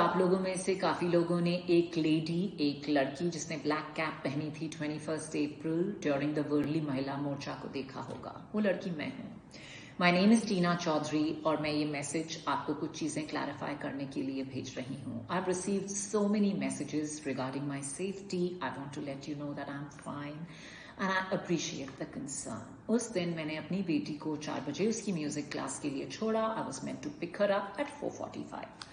आप लोगों में से काफ़ी लोगों ने एक लड़की जिसने ब्लैक कैप पहनी थी 21 अप्रैल ड्यूरिंग द वर्ली महिला मोर्चा को देखा होगा। वो लड़की मैं हूँ। माई नेम इज़ टीना चौधरी और मैं ये मैसेज आपको कुछ चीज़ें क्लैरिफाई करने के लिए भेज रही हूँ। I have received so many messages regarding my safety. I want to let you know that I am fine and I appreciate the concern. उस दिन मैंने अपनी बेटी को 4 बजे उसकी म्यूजिक क्लास के लिए छोड़ा। I was meant to pick her up at 4:45।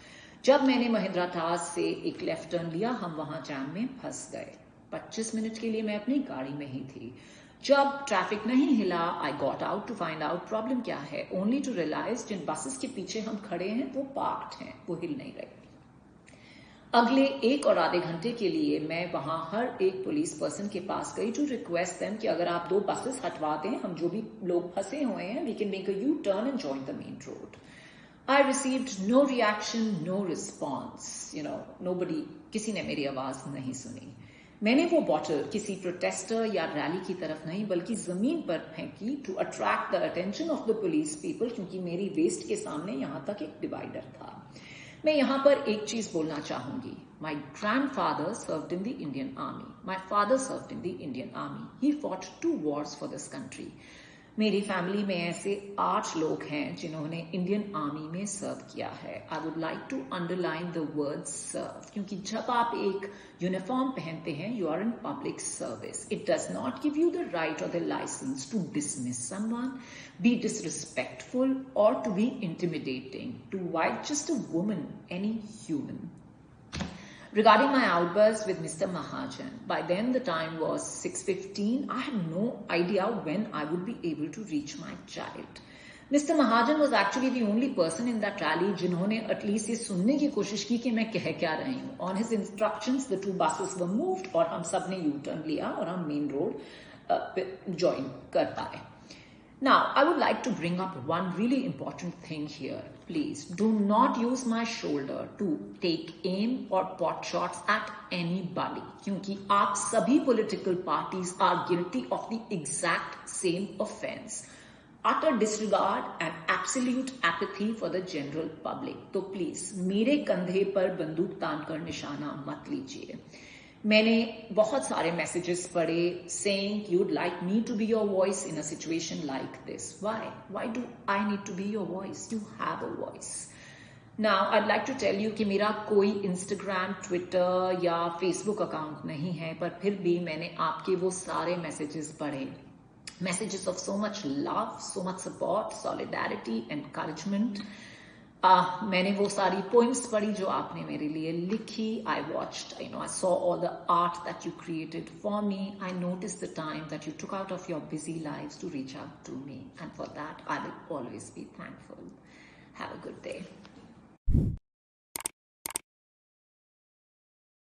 जब मैंने महिंद्रा टास से एक लेफ्ट टर्न लिया, हम वहां जैम में फंस गए। 25 मिनट के लिए मैं अपनी गाड़ी में ही थी। जब ट्रैफिक नहीं हिला, I got out to find out problem क्या है, ओनली टू रियलाइज जिन बसेस के पीछे हम खड़े हैं वो पार्क्ड हैं, वो हिल नहीं रहे। अगले 1 और आधे घंटे के लिए मैं वहां हर एक पुलिस पर्सन के पास गई टू रिक्वेस्ट देम कि अगर आप 2 बसेस हटवा दें, हम जो भी लोग फंसे हुए हैं, we can make a U turn and join the main road. I received no reaction, no response. Nobody, किसी ने मेरी आवाज नहीं सुनी। मैंने वो बॉटल किसी प्रोटेस्टर या रैली की तरफ नहीं बल्कि जमीन पर फेंकी to attract the attention of the police people, क्योंकि मेरी वेस्ट के सामने यहां तक एक डिवाइडर था। मैं यहां पर एक चीज बोलना चाहूंगी। My grandfather served in the Indian Army. My father served in the Indian Army. He fought 2 wars for this country. मेरी फैमिली में ऐसे 8 लोग हैं जिन्होंने इंडियन आर्मी में सर्व किया है। I would like to underline the word serve, क्योंकि जब आप एक यूनिफॉर्म पहनते हैं, you are in public service. It does not give you the right or the licence to dismiss someone, be disrespectful or to be intimidating to just a woman, any human. Regarding my outburst with Mr. Mahajan, by then the time was 6:15. I had no idea when I would be able to reach my child. Mr. Mahajan was actually the only person in that rally जिन्होंने at least ये सुनने की कोशिश की कि मैं कह क्या रही हूँ। On his instructions, the 2 buses were moved और हम सब ने U-turn लिया और हम मेन रोड ज्वाइन कर पाए। Now, I would like to bring up one really important thing here. Please do not use my shoulder to take aim or pot shots at anybody, क्योंकि आप सभी political parties are guilty of the exact same offense. Utter disregard and absolute apathy for the general public. तो please मेरे कंधे पर बंदूक तान कर निशाना मत लीजिए। मैंने बहुत सारे मैसेजेस पढ़े saying you'd like me to be your voice in a situation like this. Why do I need to be your voice? You have a voice. Now I'd like to tell you कि मेरा कोई Instagram, Twitter या Facebook account नहीं है, पर फिर भी मैंने आपके वो सारे मैसेजेस पढ़े। Messages of so much love, so much support, solidarity, encouragement. मैंने वो सारी पोइम्स पढ़ी जो आपने मेरे लिए लिखी। I watched, I saw all the art that you created for me. I noticed the time that you took out of your busy lives to reach out to me. And for that, I will always be thankful. Have a good day.